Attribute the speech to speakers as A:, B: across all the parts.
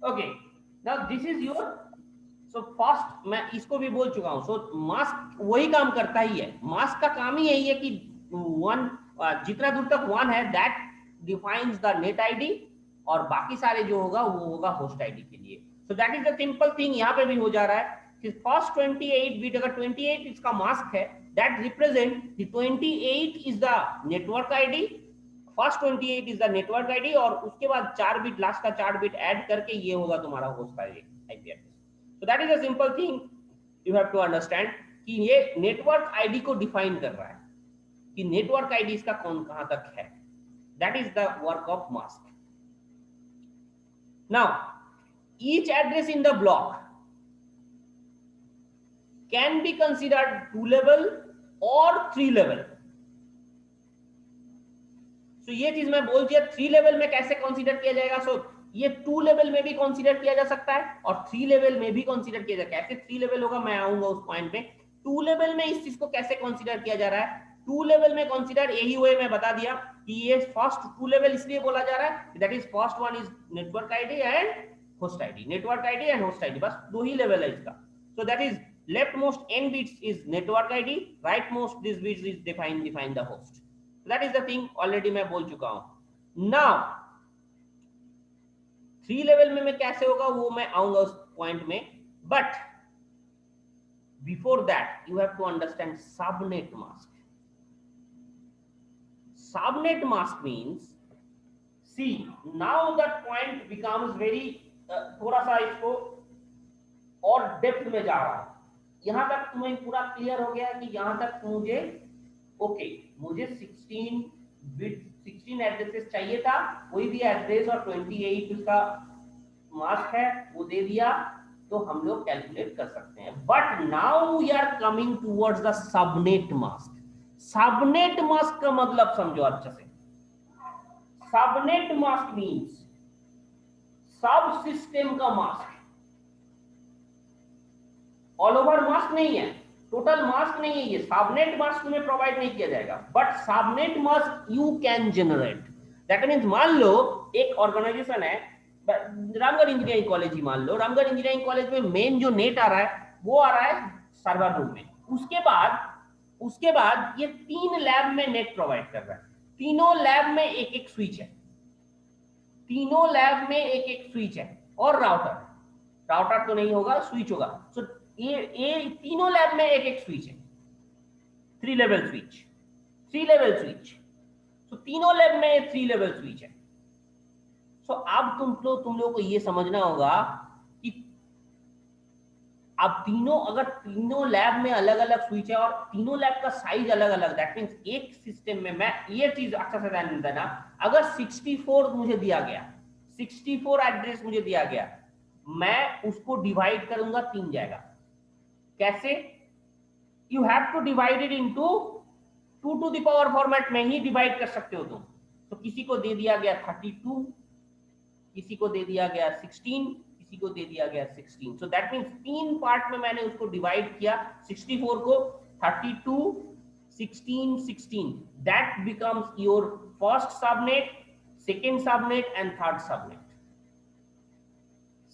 A: Okay, now this is your, so first मैं इसको भी बोल चुका हूं, सो मास्क वही काम करता ही है, मास्क का काम ही यही है कि वन, जितना दूर तक वन है that defines the net ID, और बाकी सारे जो होगा वो होगा होस्ट आईडी के लिए। सो that is the simple thing, यहाँ पे भी हो जा रहा है कि फर्स्ट 28 बिट, अगर 28 इसका मास्क है, that represent the 28 is the network ID, first 28 is the network ID, और उसके बाद 4 बिट, लास्ट का 4 बिट ऐड करके ये होगा तुम्हारा host ID IP address. So that is a simple thing you have to understand कि ये नेटवर्क आईडी को डिफाइन कर रहा है कि नेटवर्क आईडी इसका कौन कहां तक है। That is the work of mask. Now each address in the block can be considered 2 level or 3 level। सो ये चीज मैं बोल दिया, 3 लेवल में कैसे कंसीडर किया जाएगा। सो ये 2 लेवल में भी कंसीडर किया जा सकता है और 3 लेवल में भी कंसीडर किया जाएगा। कैसे 3 लेवल होगा मैं आऊंगा उस पॉइंट पे। 2 लेवल में इस चीज को कैसे कंसीडर किया जा रहा है, 2 लेवल में कंसीडर यही हुए, मैं बता दिया कि ये फर्स्ट 2 लेवल इसलिए बोला जा रहा है, that is first one is network ID and host ID, network ID and host ID, बस दो ही लेवल है इसका। सो that is left most n bits is network id, right most this bits is define the host। That is the thing, already मैं बोल चुका हूं। Now 3 level में मैं कैसे होगा वो मैं आऊंगा उस पॉइंट में, but before that you have to understand subnet mask. Subnet mask means, see now that point becomes very, थोड़ा सा इसको और डेप्थ में जा रहा है। यहां तक तुम्हें पूरा क्लियर हो गया कि यहां तक मुझे ओके, मुझे 16 बिट 16 एड्रेसेस चाहिए था, कोई भी एड्रेस और 28 उसका मास्क है वो दे दिया, तो हम लोग कैलकुलेट कर सकते हैं। But now we are coming towards the subnet mask. Subnet mask का मतलब समझो अच्छे से। Subnet mask means sub system का मास्क, ऑल ओवर मास्क नहीं है, टोटल मास्क नहीं है, ये सबनेट मास्क तुम्हें प्रोवाइड नहीं किया जाएगा, but subnet mask you can generate. That means मान लो एक ऑर्गेनाइजेशन है, रामगढ़ इंजीनियरिंग कॉलेज ही मान लो, रामगढ़ इंजीनियरिंग कॉलेज में मेन जो नेट आ रहा है वो आ रहा है सर्वर रूम में। उसके बाद ये 3 लैब में नेट प्रोवाइड कर रहा है, तीनों लैब में एक एक स्विच है, तीनों लैब में एक एक स्विच है, और राउटर, राउटर तो नहीं होगा, स्विच होगा। सो ये तीनों लैब में एक एक स्विच है, 3 लेवल स्विच, 3 लेवल स्विच। सो तीनों लैब में 3 लेवल स्विच है। सो अब तुम लोग को ये समझना होगा कि अब तीनों, अगर तीनों लैब में अलग अलग स्विच है और तीनों लैब का साइज अलग अलग, दैट मींस एक सिस्टम में, मैं ये चीज अच्छा से ध्यान देना, अगर 64 मुझे दिया गया, 64 एड्रेस मुझे दिया गया, मैं उसको डिवाइड करूंगा 3 जाएगा। कैसे? You have to divide it into 2 to the power format में ही डिवाइड कर सकते हो तुम। तो किसी को दे दिया गया 32, किसी को दे दिया गया 16, किसी को दे दिया गया 16। सो दैट मींस 3 पार्ट में मैंने उसको डिवाइड किया, 64 को 32, 16, 16। That becomes your first subnet, second subnet and third subnet.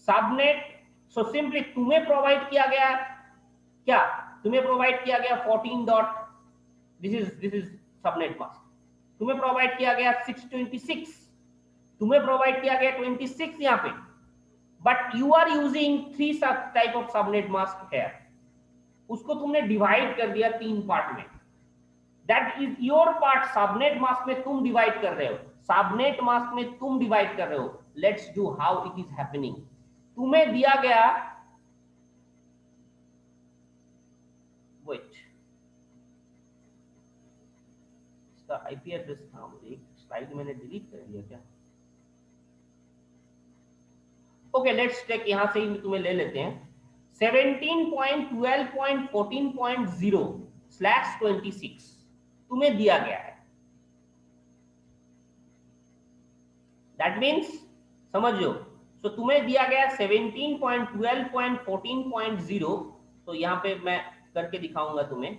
A: Subnet, so simply तुम्हें प्रोवाइड किया गया क्या, तुम्हें प्रोवाइड किया गया 14 dot, this is subnet mask. तुम्हें प्रोवाइड किया गया 626, तुम्हें प्रोवाइड किया गया 26 यहाँ पे, but you are using 3 type of subnet mask है, उसको तुमने डिवाइड कर दिया 3 पार्ट में। That is your part. Subnet mask में तुम डिवाइड कर रहे हो, सबनेट मास्क में तुम डिवाइड कर रहे हो। Let's do how it is happening. तुम्हें दिया गया, वेट, इसका आईपी एड्रेस था, मुझे एक स्लाइड मैंने डिलीट कर दिया क्या। ओके, लेट्स टेक, यहां से ही तुम्हें ले लेते हैं। 17.12.14.0/26 तुम्हें दिया गया है। दैट मीन्स समझो, सो तुम्हें दिया गया 17.12.14.0। तो यहां पे मैं करके दिखाऊंगा तुम्हें,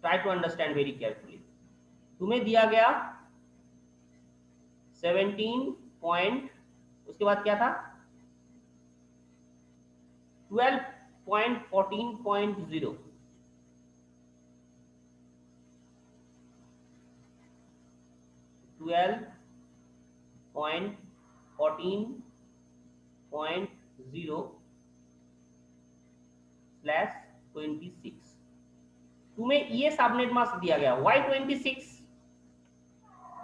A: try to understand very carefully. तुम्हें दिया गया पॉइंट, उसके बाद क्या था 12.14.0, 12.14.0/26। तुम्हें ये सबनेट मास्क दिया गया, why 26?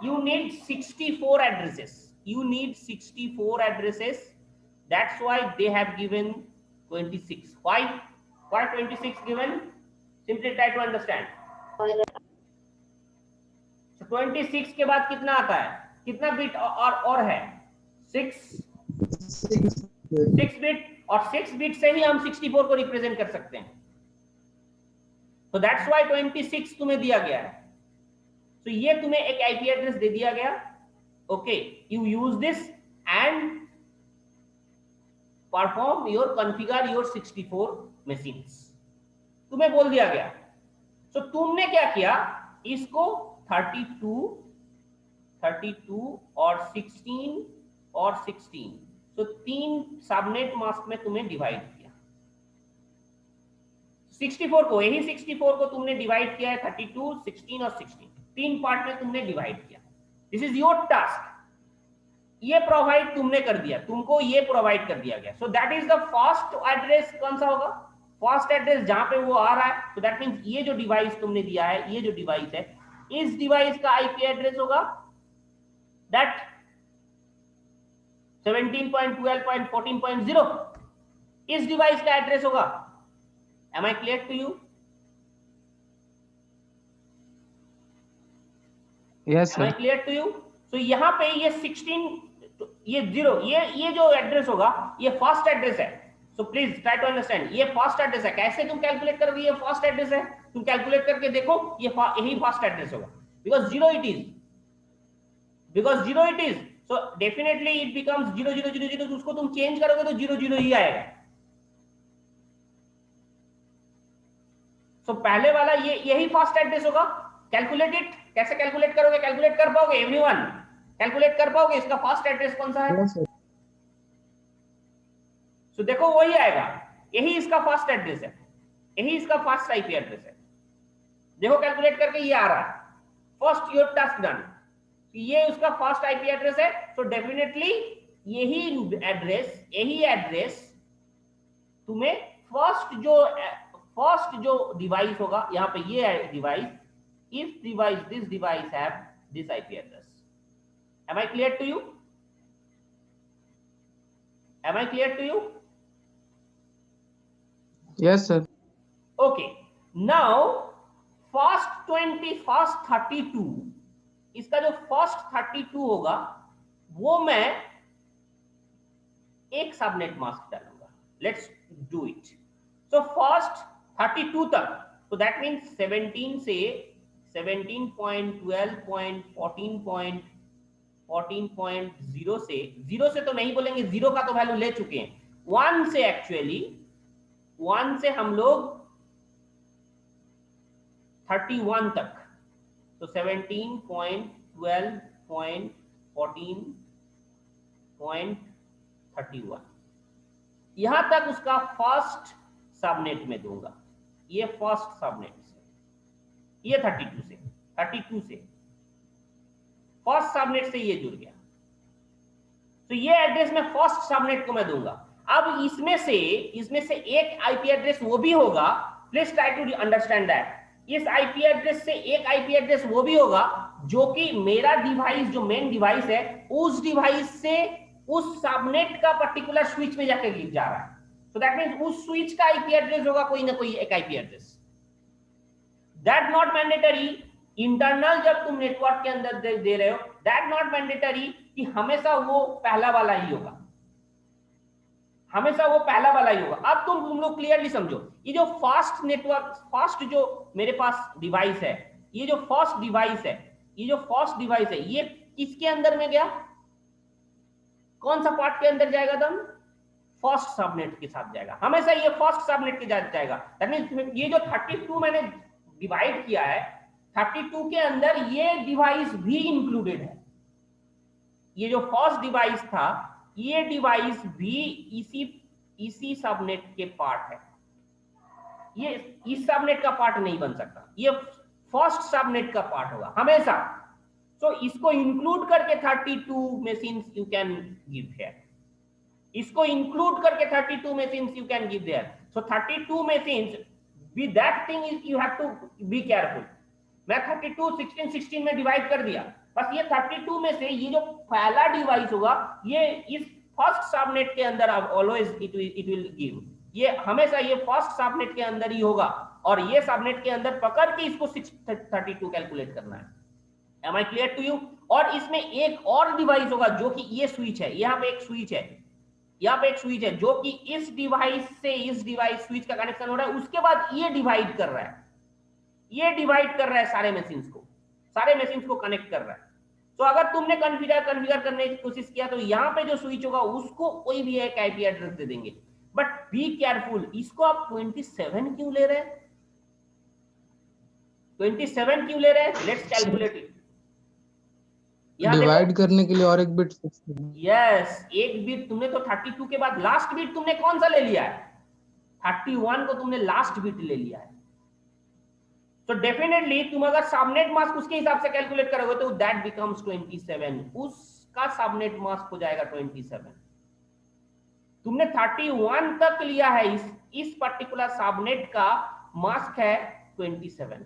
A: You need 64 addresses. You need 64 addresses. That's why they have given 26. Why 26 given? Simply try to understand. So 26 के बाद कितना आता है, कितना बिट और है 6 बिट, और 6 बिट से ही हम 64 को रिप्रेजेंट कर सकते हैं। तो दैट्स व्हाई 26 तुम्हें दिया गया है। तो ये तुम्हें एक आईपी एड्रेस दे दिया गया, okay, you use this and perform your configure your 64 machines, तुम्हें बोल दिया गया। तो तुमने क्या किया, इसको 32 और 16 तो 3 सबनेट मास्क में तुम्हें डिवाइड किया। 64 को, यही 64 को तुमने डिवाइड किया है 32, 16 और 16, 3 पार्ट में तुमने डिवाइड किया। This is your task. ये प्रोवाइड तुमने कर दिया, तुमको ये प्रोवाइड कर दिया गया। सो that is the first address. कौन सा होगा फर्स्ट एड्रेस जहां पे वो आ रहा है? तो दैट मींस ये जो डिवाइस तुमने दिया है, ये जो डिवाइस है, इस डिवाइस का आईपी एड्रेस होगा दैट 17.12.14.0 इस डिवाइस का एड्रेस होगा। Am I clear to you?
B: Yes
A: am I
B: sir.
A: Clear to you? तो यहाँ पे ये 16, ये 0, ये जो एड्रेस होगा ये फर्स्ट एड्रेस है। So please try to understand, ये फर्स्ट एड्रेस है। कैसे तुम कैलकुलेट करोगे? ये फर्स्ट एड्रेस है, तुम कैलकुलेट करके देखो, ये यही फर्स्ट एड्रेस होगा, because 0 it is, so definitely it becomes 0 तो उसको तुम चेंज करोगे तो 0 ही आएगा। सो पहले वाला यही फर्स्ट एड्रेस होगा। कैलकुलेट इट, कैसे कैलकुलेट करोगे? कैलकुलेट कर पाओगे एवरीवन? कैलकुलेट कर पाओगे इसका फर्स्ट एड्रेस कौन सा है? सो देखो वही आएगा, यही इसका फर्स्ट एड्रेस है, यही इसका फर्स्ट आईपी एड्रेस है। देखो कैलकुलेट करके ये आ रहा है, फर्स्ट योर टास्क डन, ये उसका फर्स्ट आईपी एड्रेस है। सो डेफिनेटली यही एड्रेस तुम्हें फर्स्ट जो डिवाइस होगा, यहाँ पे ये device, this device have this IP address. Am I clear to you? Am I clear to you?
B: Yes sir.
A: Okay. Now first 20, first 32, इसका जो first 32 होगा वो मैं एक सबनेट मास्क डालूंगा। Let's do it. So first 32 तक, तो that means 17 से 17.12.14.0 से, 0 से तो नहीं बोलेंगे, 0 का तो वैल्यू ले चुके हैं, 1 से एक्चुअली 1 से हम लोग 31 तक, तो 17.12.14.31 यहां तक उसका फर्स्ट सबनेट में दूंगा। ये फर्स्ट सबनेट से, ये 32 से फर्स्ट सबनेट से ये जुड़ गया, तो ये एड्रेस में फर्स्ट सबनेट को मैं दूंगा। अब इसमें से एक आईपी एड्रेस वो भी होगा, please try to understand that, इस आईपी एड्रेस से एक आईपी एड्रेस वो भी होगा जो कि मेरा डिवाइस, जो मेन डिवाइस है, उस डिवाइस से उस सबनेट का पर्टिकुलर स्विच में जाके गिर जा रहा है। सो दैट मींस उस स्विच का आईपी एड्रेस होगा कोई ना कोई एक IP address. That not mandatory, internal जब तुम नेटवर्क के अंदर दे रहे हो, दैट नॉट मैंडेटरी कि हमेशा वो पहला वाला ही होगा, हमेशा वो पहला वाला ही होगा। अब तुम लोग क्लियरली समझो, ये जो फास्ट नेटवर्क, फास्ट जो मेरे पास डिवाइस है, ये जो फर्स्ट डिवाइस है, ये किसके अंदर में गया? कौन सा पार्ट के अंदर जाएगा? दम फर्स्ट सबनेट के साथ जाएगा, हमेशा ये फर्स्ट सबनेट के साथ जाएगा। दैट मींस ये जो 32 मैंने डिवाइड किया है, 32 के अंदर ये डिवाइस भी इंक्लूडेड है। ये जो फर्स्ट डिवाइस था, ये डिवाइस भी इसी सबनेट के पार्ट है। ये इस सबनेट का पार्ट नहीं बन सकता, ये फर्स्ट सबनेट का पार्ट होगा हमेशा। तो इसको इंक्लूड करके 32 machines you can give here, इसको इंक्लूड करके 32 machines you can give there. So 32 machines with that thing is you have to be careful. मैं 32 16 16 में डिवाइड कर दिया, बस ये 32 में से ये जो पहला डिवाइस होगा ये इस फर्स्ट सबनेट के अंदर ऑलवेज इट विल गिव, ये हमेशा ये फर्स्ट सबनेट के अंदर ही होगा, और ये सबनेट के अंदर पकड़ के इसको 632 कैलकुलेट करना है। Am I clear to you? और इसमें एक और डिवाइस होगा जो कि ये स्विच है, यहाँ पे एक स्विच है, यहाँ पे एक स्विच है जो कि इस डिवाइस से इस डिवाइस स्विच का कनेक्शन हो रहा है, उसके बाद ये डिवाइड कर रहा है, ये डिवाइड कर रहा है सारे मशीन्स को कनेक्ट कर रहा है। तो अगर तुमने कॉन्फ़िगर करने की कोशिश किया तो यहाँ पे जो स्विच होगा उसको कोई भी एक आईपी एड्रेस दे देंगे, बट बी केयरफुल, इसको आप 27 क्यों ले रहे हैं, 27 क्यों ले रहे हैं? Let's calculate it.
B: डिवाइड करने के लिए और एक बिट।
A: यस, एक बिट तुमने तो 32 के बाद लास्ट बिट तुमने कौन सा ले लिया है? 31 को तुमने लास्ट बिट ले लिया है। तो डेफिनेटली तुम अगर सबनेट मास्क उसके हिसाब से कैलकुलेट करोगे तो दैट बिकम्स 27, उसका सबनेट मास्क हो जाएगा 27। तुमने 31 तक लिया है, इस पर्टिकुलर सबनेट का मास्क है 27,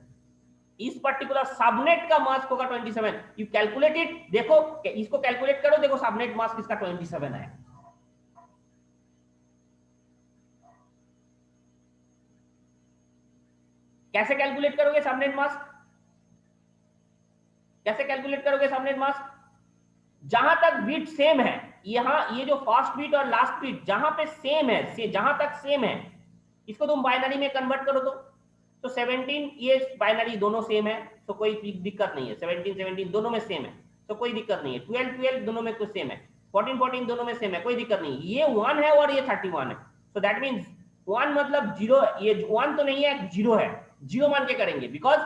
A: इस पर्टिकुलर सबनेट का मास्क होगा 27। यू कैलकुलेट इट, देखो इसको कैलकुलेट करो, देखो सबनेट मास्क इसका 27 है। कैसे कैलकुलेट करोगे सबनेट मास्क, कैसे कैलकुलेट करोगे सबनेट मास्क? जहां तक बीट सेम है, यहां ये जो फर्स्ट बीट और लास्ट बीट जहां पे सेम है, जहां तक सेम है, इसको तुम बाइनरी में कन्वर्ट करो तो 17 ये बाइनरी दोनों सेम है, तो कोई दिक्कत नहीं है। 17 17 दोनों में सेम है, तो कोई दिक्कत नहीं है। 12 12 दोनों में कुछ सेम है, 14 14 दोनों में सेम है, कोई दिक्कत नहीं। ये 1 है और ये 31 है, सो दैट मीन्स 1 मतलब 0, ये 1 तो नहीं है, 0 है, 0 मान के करेंगे बिकॉज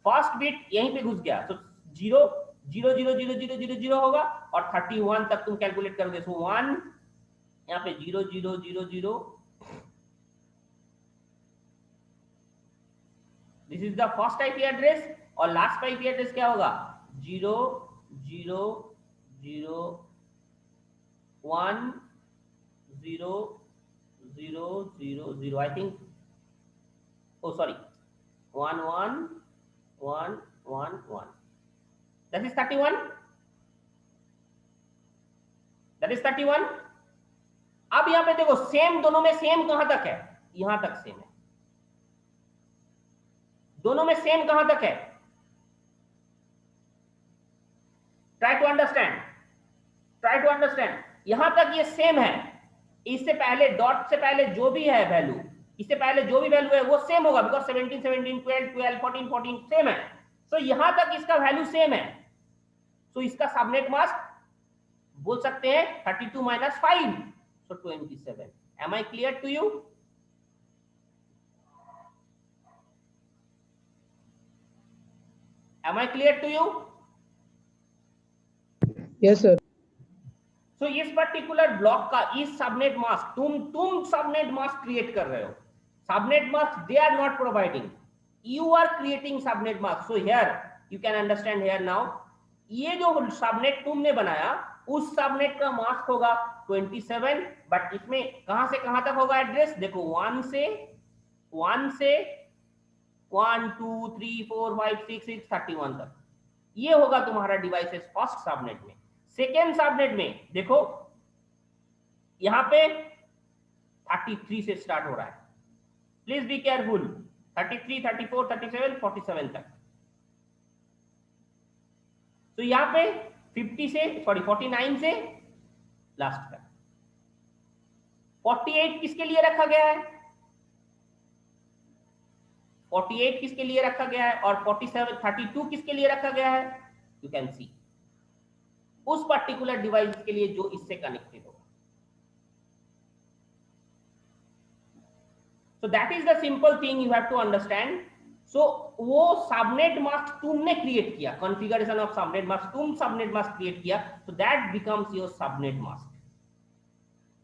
A: फर्स्ट बीट यहीं पे घुस गया। तो 0 0 0 0 0 0 0 होगा और 31 तक तुम कैलकुलेट करोगे। सो 1 यहाँ पे 0 0 0 0, this is the first IP address, और लास्ट आईपी एड्रेस क्या होगा? 0 0 0 1 0 0 0 0, I think, oh sorry, 1 1 1 1 1, that is 31, that is 31। अब यहां पे देखो सेम, दोनों में सेम कहां तक है? यहां तक सेम है, दोनों में सेम कहां तक है? Try to understand, try to understand, यहां तक ये सेम है, इससे पहले डॉट से पहले जो भी है वैल्यू, इससे पहले जो भी वैल्यू है वो सेम होगा बिकॉज 17 17 12 12 14 14 सेम है। सो यहां तक इसका वैल्यू सेम है, सो इसका सबनेट मास्क बोल सकते हैं 32 minus 5, so 27। Am I clear to you? Am I clear to you?
B: Yes sir।
A: So इस पर्टिकुलर ब्लॉक का इस सबनेट मास्क तुम सबनेट मास्क क्रिएट कर रहे हो, subnet mask they are not providing, you are creating subnet mask. So here you can understand here now, ये जो subnet तुमने बनाया उस सबनेट का मास्क होगा 27, बट इसमें कहां से कहां तक होगा एड्रेस? देखो 1 से 1 2 3 4 5 6 6 31 तक, ये होगा तुम्हारा डिवाइसेस फर्स्ट सबनेट में। सेकेंड सबनेट में देखो यहां पे 33 से स्टार्ट हो रहा है, प्लीज बी केयरफुल, 33 34 37 47 तक। तो यहां पे 49 से लास्ट तक। 48 किसके लिए रखा गया है? 48 किसके लिए रखा गया है और 32 किसके लिए रखा गया है? यू कैन सी उस पर्टिकुलर डिवाइस के लिए जो इससे कनेक्टेड होगा। So that is the simple thing you have to understand. सो वो सबनेट मास्क तुमने क्रिएट किया, कॉन्फ़िगरेशन ऑफ सबनेट मास्क, तुम सबनेट मास्क क्रिएट किया, तो that becomes your subnet mask.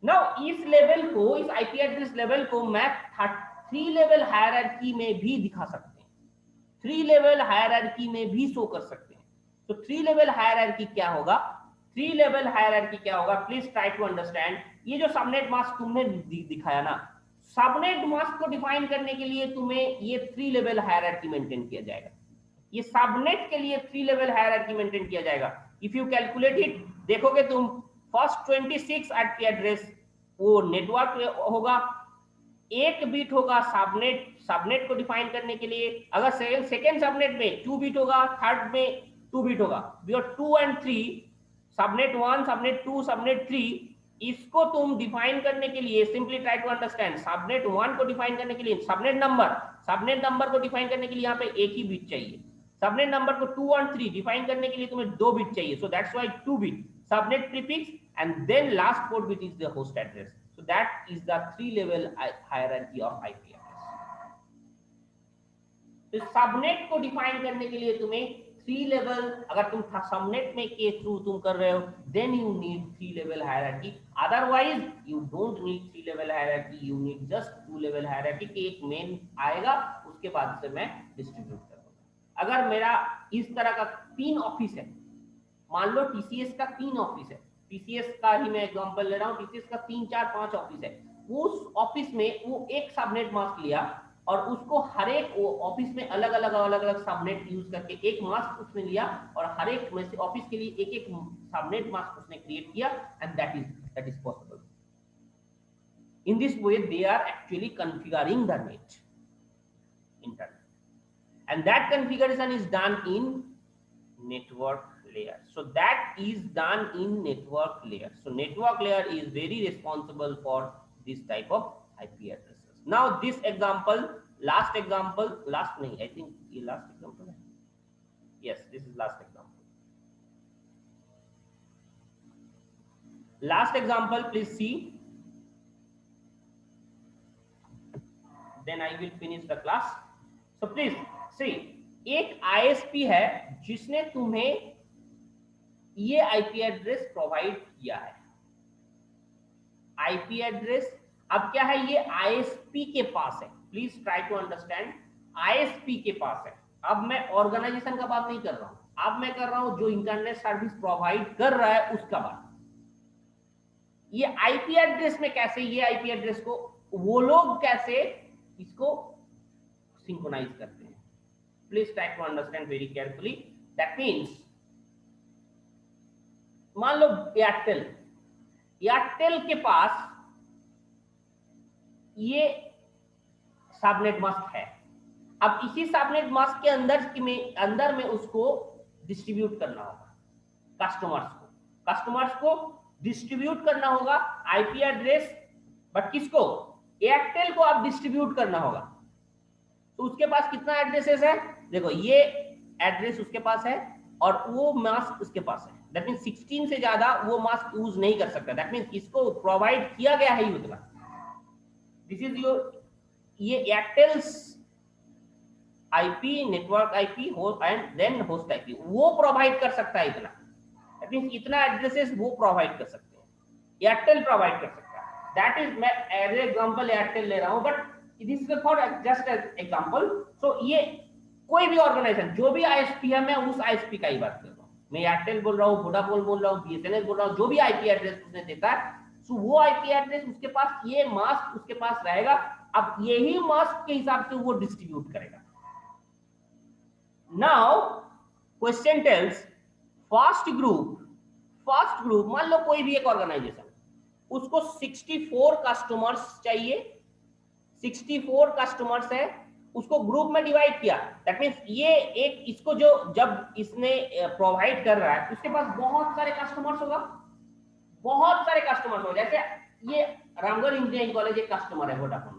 A: Now इस लेवल को, इस आईपी एड्रेस लेवल को मैं 3 लेवल हायरार्की में भी दिखा सकते हैं, 3 लेवल हायरार्की में भी शो कर सकते हैं। तो 3 लेवल हायरार्की क्या होगा, 3 लेवल हायरार्की क्या होगा, प्लीज ट्राई टू अंडरस्टैंड। ये जो सबनेट मास्क तुमने दिखाया ना, सबनेट मास्क को डिफाइन करने के लिए तुम्हें ये 3 लेवल हायरार्की मेंटेन किया जाएगा। ये सबनेट के लिए 3 लेवल हायरार्की मेंटेन किया जाएगा। इफ यू कैलकुलेट इट, देखोगे तुम, फर्स्ट 26 आईपी एड्रेस वो नेटवर्क होगा, एक बिट होगा सबनेट को डिफाइन करने के लिए। अगर सेकेंड सबनेट में 2 बिट होगा, थर्ड में 2 बिट होगा, 2 and 3, सबनेट 1, सबनेट 2, सबनेट 3, इसको तुम डिफाइन करने के लिए simply try to understand. Subnet 1 को डिफाइन करने के लिए सबनेट नंबर को डिफाइन करने के लिए यहाँ पे एक ही बिट चाहिए। सबनेट नंबर को 2 और 3 डिफाइन करने के लिए तुम्हें 2 बिट चाहिए, so that's why 2 bit subnet prefix and then last 4 bit is the host address. So that is the 3 level hierarchy of IP address. तो सबनेट को डिफाइन करने के लिए तुम्हें 3 लेवल, अगर तुम सबनेट में के थ्रू तुम कर रहे हो, then you need 3 level hierarchy, otherwise you don't need 3 level hierarchy, you need just 2 level hierarchy कि एक मेन आएगा, उसके बाद से मैं डिस्ट्रीब्यूट करूंगा। अगर मेरा इस तरह का 3 ऑफिस है, मान लो टीसीएस का 3 ऑफिस है, टीसीएस का ही मैं एग्जांपल ले रहा हूँ, टीसीएस का 3, 4, 5 ऑफिस है, उस ऑफिस में वो एक सबनेट मास्क लिया और उसको हर एक ऑफिस में अलग अलग सबनेट यूज करके एक मास्क उसने लिया और हर एक में से ऑफिस के लिए एक एक सबनेट मास्क उसने क्रिएट किया, and that is possible. In this way they are actually configuring the net internet, and that configuration is done in network layer. So that is done in network layer. So network layer is very responsible for this type of IP addresses. Now this example, last नहीं, I think ये last example है. Yes, this is last example. Last example, please see. Then I will finish the class. So please see. एक ISP है जिसने तुम्हें ये IP address provide किया है, आईपी एड्रेस। अब क्या है, ये आईएसपी के पास है, please try to understand, ISP के पास है। अब मैं ऑर्गेनाइजेशन का बात नहीं कर रहा हूं, अब मैं कर रहा हूं जो इंटरनेट सर्विस प्रोवाइड कर रहा है उसका बात। ये आईपी एड्रेस में कैसे, ये आईपी एड्रेस को वो लोग कैसे इसको सिंक्रोनाइज करते हैं, please try to understand very carefully. That means मान लो एयरटेल के पास ये सबनेट मास्क है। अब इसी सबनेट मास्क के अंदर में उसको डिस्ट्रीब्यूट करना होगा, कस्टमर्स को डिस्ट्रीब्यूट करना होगा आईपी एड्रेस, बट किसको, एयरटेल को आप डिस्ट्रीब्यूट करना होगा। तो उसके पास कितना एड्रेसेस है, देखो ये एड्रेस उसके पास है और वो मास्क उसके पास है, दैट मींस 16 से ज्यादा वो मास्क यूज नहीं कर सकता, दैट मींस इसको प्रोवाइड किया गया है उतना। दिस इज योर, ये Airtel's IP, network IP and then host IP, वो प्रोवाइड कर सकता है इतना, दैट मींस इतना एड्रेसेस वो प्रोवाइड कर सकते हैं, एयरटेल प्रोवाइड कर सकता है। दैट इज, मैं एज एग्जांपल एयरटेल ले रहा हूं, but this is for just as example. So ये कोई भी ऑर्गेनाइजेशन, जो भी आईएसपी है, मैं उस आईएसपी का ही बात कर रहा हूँ, मैं एयरटेल बोल रहा हूँ, वोडाफोन बोल रहा हूँ, बीएसएनएल बोल रहा हूँ, जो भी आईपी एड्रेस उसने देता है, सो वो आईपी एड्रेस उसके पास, ये मास्क उसके पास रहेगा। अब यही मास्क के हिसाब से वो डिस्ट्रीब्यूट करेगा। Now question tells, fast group, मान लो कोई भी एक ऑर्गेनाइजेशन, उसको 64 कस्टमर्स चाहिए, 64 कस्टमर्स है, उसको ग्रुप में डिवाइड किया, दैट मींस ये एक, इसको जो जब इसने प्रोवाइड कर रहा है उसके पास बहुत सारे कस्टमर्स होगा, जैसे ये रामगढ़ इंजीनियरिंग कॉलेज एक कस्टमर है वोडाफोन,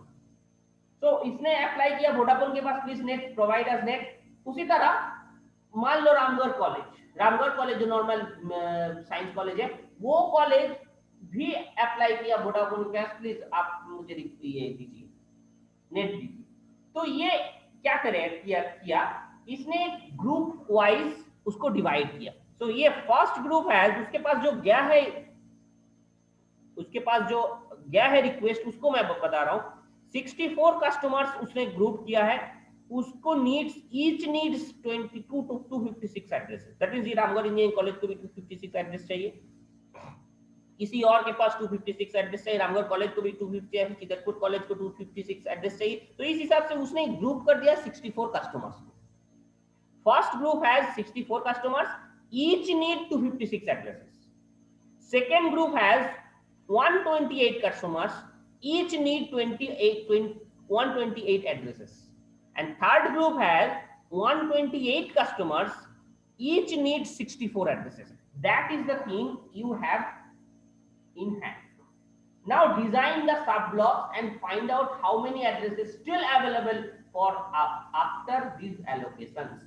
A: तो इसने अप्लाई किया वोडाफोन के पास, please net provide us net. उसी तरह मान लो रामगढ़ कॉलेज जो नॉर्मल साइंस कॉलेज है, वो कॉलेज भी अप्लाई किया वोडाफोन के पास, प्लीज आप मुझे ये दीजिए, नेट दीजिए। तो ये क्या करे किया इसने ग्रुप वाइज उसको डिवाइड किया। सो ये फर्स्ट ग्रुप है, उसके पास जो गया है, रिक्वेस्ट, उसको मैं बता रहा हूँ 64 कस्टमर्स उसने ग्रुप किया है, उसको needs each needs 22 to 256 addresses. That means ये रामगढ़ इंजीनियरिंग कॉलेज को भी 256 एड्रेस चाहिए, किसी और के पास 256 एड्रेस चाहिए, रामगढ़ कॉलेज को भी 250 है, चितरपुर कॉलेज को 256 एड्रेस चाहिए। तो इस हिसाब से उसने ग्रुप कर दिया 64 कस्टमर्स को। First group has 64 customers, each need 256 addresses. Second group has 128 customers, each need 128 addresses, and third group has 128 customers, each needs 64 addresses. That is the thing you have in hand. Now design the sub blocks and find out how many addresses still available for after these allocations.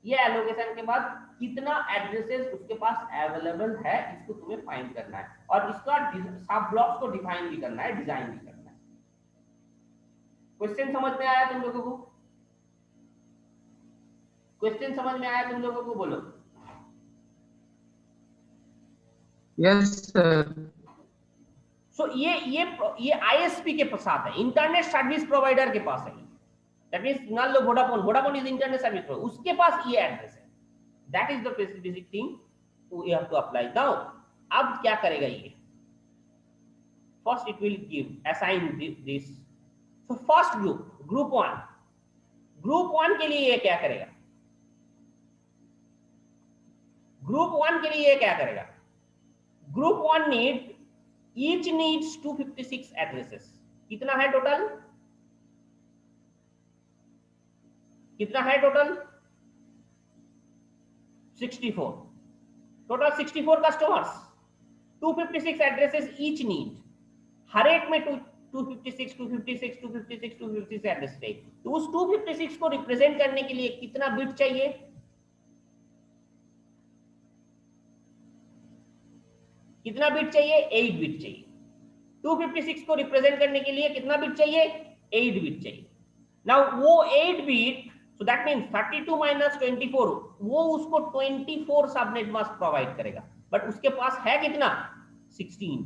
A: ये allocation के बाद कितना addresses उसके पास available है, इसको तुम्हें find करना है, और इसका सब ब्लॉक्स को डिफाइन भी करना है, डिजाइन भी करना है। क्वेश्चन समझ में आया तुम लोगों को? क्वेश्चन समझ में आया तुम लोगों को? बोलो।
B: Yes sir.
A: सो ये आईएसपी के साथ है, इंटरनेट सर्विस प्रोवाइडर के पास है। That means मान लो Vodafone is internet service provider, उसके पास ये एड्रेस है। That is the specific thing we have to apply. Now, अब क्या करेगा ये? First it will assign this. So first group 1 के लिए ये क्या करेगा? Group 1 के लिए ये क्या करेगा? Group 1 each needs 256 addresses. कितना है टोटल? कितना है total? 64। Total 64 customers, 256 addresses each need. हर एक में 256 एड्रेस चाहिए। तो उस 256 को रिप्रेजेंट करने के लिए कितना बिट चाहिए? कितना बिट चाहिए? 8 बिट चाहिए। 256 को रिप्रेजेंट करने के लिए कितना बिट चाहिए? 8 बिट चाहिए। नाउ वो 8 bit, so that means 32 minus 24, वो उसको 24 सबनेट मास्क प्रोवाइड करेगा। बट उसके पास है कितना? 16।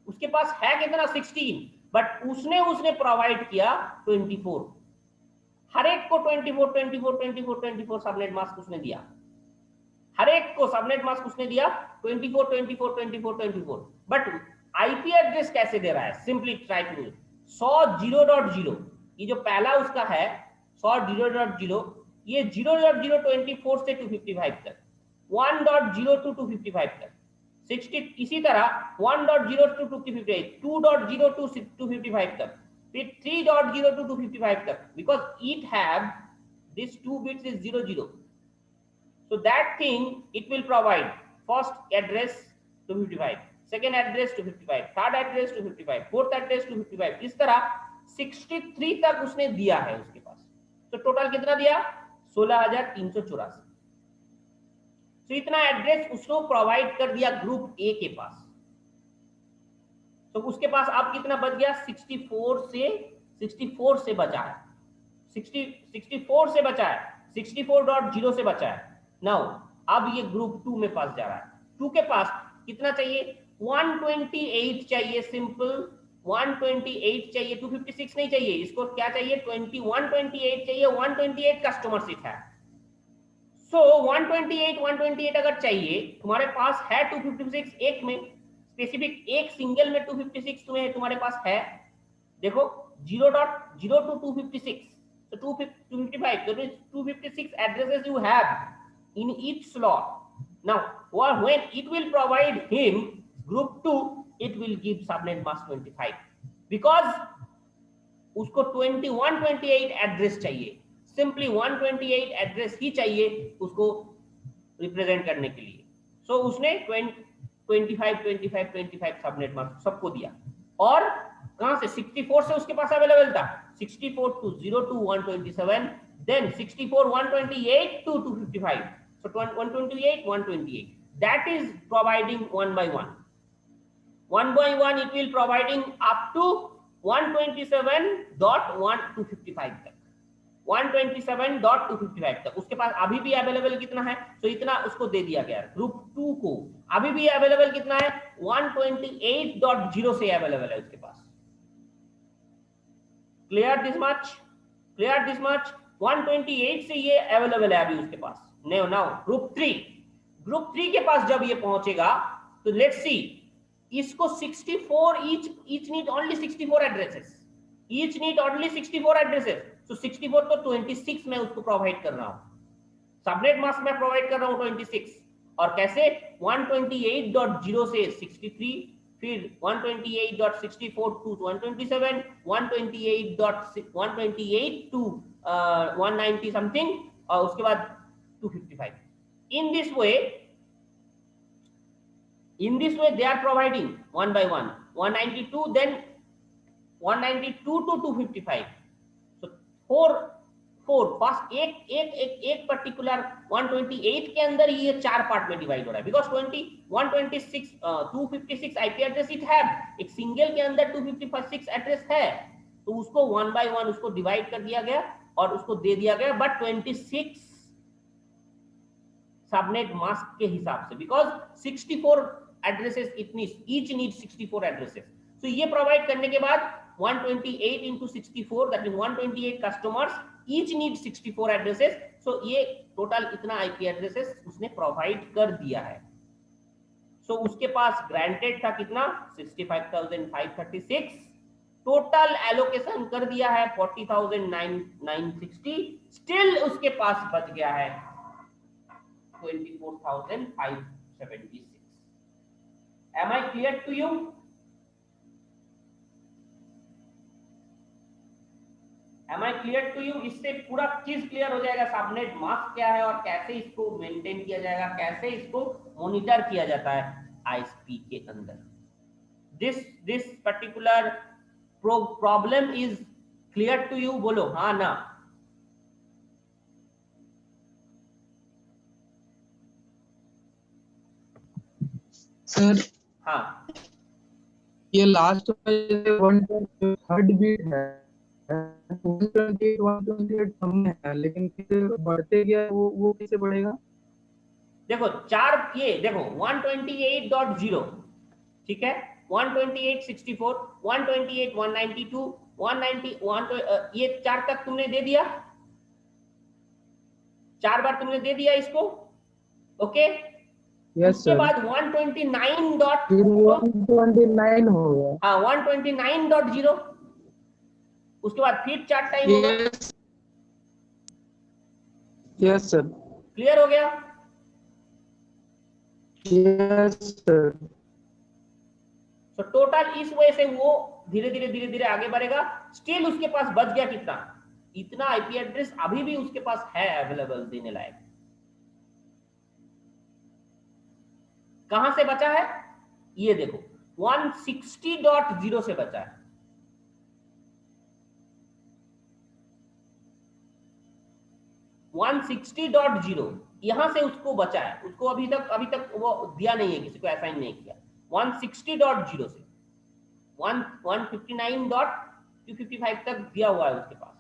A: उसके पास है कितना? 16। बट उसने प्रोवाइड किया 24। हर एक को 24 सबनेट मास्क उसने दिया। हर एक को सबनेट मास्क उसने दिया 24। बट आईपी एड्रेस कैसे दे रहा है? सिंपली ट्राई टू 100.0.0, ये जो पहला उसका है 100.0.0, ये 0.024 से 255 तक, 1.0 to 255 तक, 60 इसी तरह 1.0 to 258, 2.0 to 255 तक, फिर 3.0 to 255 तक, because it have this 2 bits is 00, so that thing it will provide first address 255, second address 255, third address 255, fourth address 255, इस तरह 63 तक उसने दिया है उसके पास। तो टोटल कितना दिया? 16,384। तो इतना एड्रेस उसको प्रोवाइड कर दिया ग्रुप ए के पास। तो उसके पास अब कितना बच गया? 64 से बचा है, 64 से बचा है, 64.0 से बचा है। नाउ अब ये ग्रुप 2 में पास जा रहा है। 2 के पास कितना चाहिए? 128 चाहिए, सिंपल 128 चाहिए, 256 नहीं चाहिए। इसको क्या चाहिए? 128 चाहिए, 128 कस्टमर सीट है। सो 128 अगर चाहिए, तुम्हारे पास है 256 एक में, स्पेसिफिक एक सिंगल में 256 तुम्हारे पास है। देखो 0.0 to 256, so 255, so 256 addresses you have in each slot. Now when it will provide him group 2, it will give subnet mask 25, because उसको 128 एड्रेस चाहिए, सिंपली 128 एड्रेस ही चाहिए उसको रिप्रेजेंट करने के लिए। सो उसने 25 सबनेट मास्क सबको दिया। और कहां से? 64 से उसके पास अवेलेबल था, 64 to 0 to 127, then 64 128 to 255, so 128 that is providing one by one it will providing up to 127.1 to 55 तक। 127.255 तक उसके पास अभी भी अवेलेबल कितना है, तो इतना उसको दे दिया गया। ग्रुप 2 को अभी भी अवेलेबल कितना है, 128.0 से अवेलेबल है उसके पास। Clear this much, clear this much. 128 से ये अवेलेबल है अभी उसके पास। नाउ ग्रुप 3, ग्रुप 3 के पास जब ये पहुंचेगा तो लेट्स सी, इसको 64 each need only 64 addresses, each need only 64 addresses. तो 64 तो 26 में उसको प्रोवाइड कर रहा हूं, सबनेट मास्क में प्रोवाइड कर रहा हूं 26। और कैसे, 128.0 से 63, फिर 128.64 टू 127, 128 टू 190 समथिंग, और उसके बाद 255। In this way they are providing one by one, 192, then 192 to 255। so four first एक पर्टिकुलर 128 के अंदर ये 4 पार्ट में डिवाइड हो रहा है, because 256 IP address it have, एक सिंगल के अंदर 256 एड्रेस है, तो उसको 1 by 1 उसको डिवाइड कर दिया गया और उसको दे दिया गया, बट 26 सबनेट मास्क के हिसाब से, बिकॉज 64 एड्रेसेस इतनी, ईच नीड 64 एड्रेसेस। तो ये प्रोवाइड करने के बाद 128 into 64, that is 128 customers, each need 64 addresses। so ये टोटल इतना आईपी एड्रेसेस उसने प्रोवाइड कर दिया है। so उसके पास ग्रांटेड था कितना, 65,536, टोटल एलोकेशन कर दिया है 40,960, स्टिल उसके पास बच गया है 24,576। Am I clear to you? Am I clear to you? इससे पूरा चीज क्लियर हो जाएगा, सबनेट मास्क क्या है और कैसे इसको मेंटेन किया जाएगा, कैसे इसको मॉनिटर किया जाता है आईएसपी के अंदर। This particular problem is clear to you, बोलो हाँ ना।
B: सर
A: हाँ,
B: ये लास्ट में 123rd बीट है, 128 हमने है, लेकिन फिर बढ़ते गया, वो कैसे बढ़ेगा?
A: देखो चार, ये देखो 128.0, ठीक है, 128 64 128 192 190 ये 4 तक तुमने दे दिया, 4 बार तुमने दे दिया इसको, ओके।
B: यस
A: उसके
B: सर,
A: बाद 129 डॉट,
B: फिर 129 हो गया।
A: हाँ 129.0, उसके बाद फिर 4 टाइम होगा।
B: यस सर,
A: क्लियर हो गया?
B: Yes sir.
A: तो टोटल इस वजह से वो धीरे धीरे आगे बढ़ेगा। स्टिल उसके पास बच गया कितना, इतना आईपी एड्रेस अभी भी उसके पास है अवेलेबल देने लायक। कहां से बचा है ये देखो, 160.0 से बचा है, 160.0 यहां से उसको बचा है, उसको अभी तक वो दिया नहीं है, किसी को असाइन नहीं किया। 160.0 से 159.255 तक दिया हुआ है उसके पास।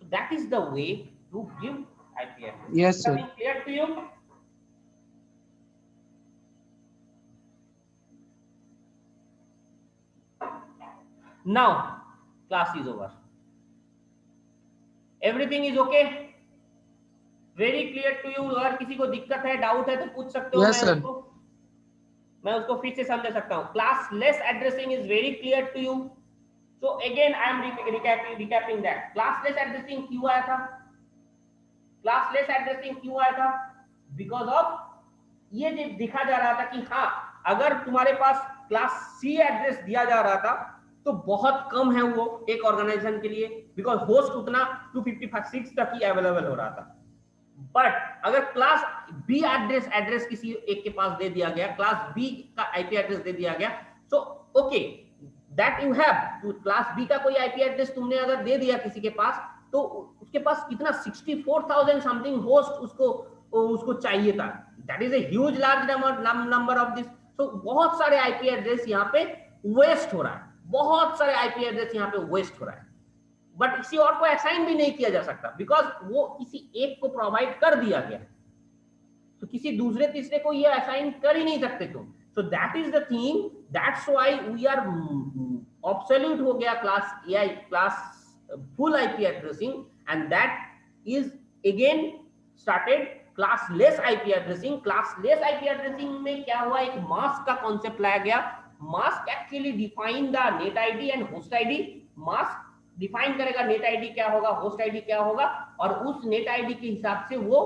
A: So that is the way to give IP address.
B: Yes sir,
A: clear to you? Now class is over, everything is okay, very clear to you. अगर किसी को दिक्कत है, डाउट है तो पूछ सकते हो।
B: yes,
A: मैं उसको फिर से समझा सकता हूँ। Classless addressing is very clear to you. So again I am recapping that classless addressing क्यों आया था, क्लास लेस एड्रेसिंग क्यों आया था, बिकॉज ऑफ ये दिखा जा रहा था कि हाँ, अगर तुम्हारे पास क्लास सी एड्रेस दिया जा रहा था तो बहुत कम है वो एक ऑर्गेनाइजेशन के लिए, बिकॉज होस्ट उतना 256 तक ही अवेलेबल हो रहा था। बट अगर क्लास बी एड्रेस किसी एक के पास दे दिया गया, क्लास बी का आईपी एड्रेस दे दिया गया, तो okay that you have, class B का कोई आईपी एड्रेस तुमने अगर दे दिया किसी के पास, तो उसके पास कितना 64,000 समथिंग होस्ट उसको चाहिए था। That is a huge large number of this. So बहुत सारे आईपी एड्रेस यहाँ पे वेस्ट हो रहा है, बहुत सारे आईपी एड्रेस यहाँ पे वेस्ट हो रहा है। बट किसी और को असाइन भी नहीं किया जा सकता, बिकॉज वो किसी एक को प्रोवाइड कर दिया गया, तो किसी दूसरे तीसरे को ये असाइन कर ही नहीं सकते तुम। So that is the thing, that's why we are obsolete हो गया class AI, classful IP addressing, and that is again started classless IP addressing. Classless IP addressing में क्या हुआ, एक मास्क का कॉन्सेप्ट लाया गया। Mask actually define the net ID and host ID. Mask define करेगा नेट आईडी क्या होगा, होस्ट आईडी क्या होगा, और उस नेट आईडी के हिसाब से वो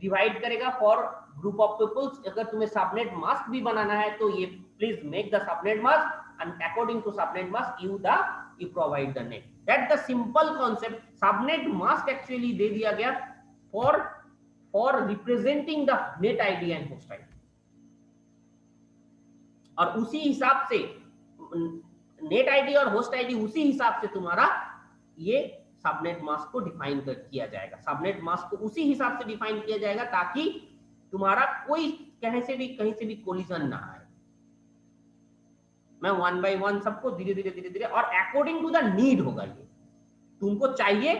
A: डिवाइड करेगा फॉर ग्रुप ऑफ पीपल्स। अगर तुम्हें सबनेट मास्क भी बनाना है तो ये please make the subnet mask and according to subnet mask you provide the net. That the simple concept. Subnet mask actually दे दिया गया for representing the net ID and host ID, और उसी हिसाब से नेट आईडी और host ID उसी हिसाब से तुम्हारा ये सबनेट मास्क को डिफाइन किया जाएगा। सबनेट मास्क को उसी हिसाब से डिफाइन किया जाएगा ताकि तुम्हारा कोई कहीं से भी कोलिजन ना आए। मैं 1 by 1 सबको धीरे धीरे और अकॉर्डिंग टू द नीड होगा। ये तुमको चाहिए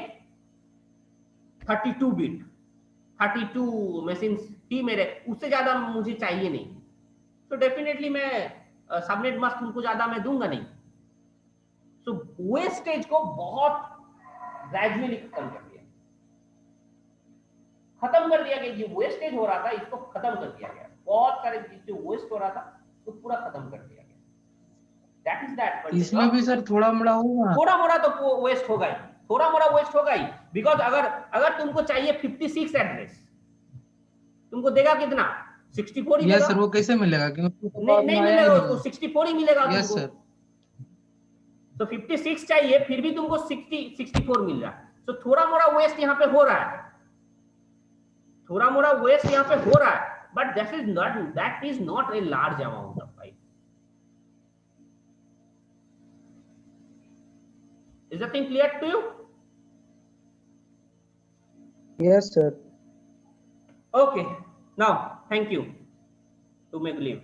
A: 32 बिट, 32 मशीन्स ही मेरे, उससे ज्यादा मुझे चाहिए नहीं, तो डेफिनेटली मैं सबनेट मास्क तुमको ज्यादा मैं दूंगा नहीं। सो वेस्टेज को बहुत ग्रेजुअली खत्म कर दिया गया। ये वेस्टेज हो रहा था इसको खत्म कर दिया गया। बहुत सारे जो वेस्ट हो रहा था तो पूरा खत्म कर दिया गया। That is that.
B: इसमें भी सर थोड़ा मोड़ा होगा,
A: थोड़ा मोड़ा तो वेस्ट होगा ही, थोड़ा मोड़ा वेस्ट होगा ही। बिकॉज अगर तुमको चाहिए 56 एड्रेस, तुमको देगा कितना, 64 ही
B: यस
A: देगा।
B: सर। वो कैसे मिलेगा, क्योंकि
A: नहीं मिलेगा उसको, 64 ही मिलेगा
B: यस
A: तुमको।
B: सर।
A: तो 56 चाहिए, फिर भी तुमको 64 मिल रहा है। तो थोड़ा मोड़ा वेस्ट यहाँ पे हो रहा है, थोड़ा मोड़ा वेस्ट यहाँ पे हो रहा है, but that is not a large amount of pipe. Is the thing clear to you?
B: Yes sir.
A: Okay, now thank you to make leave.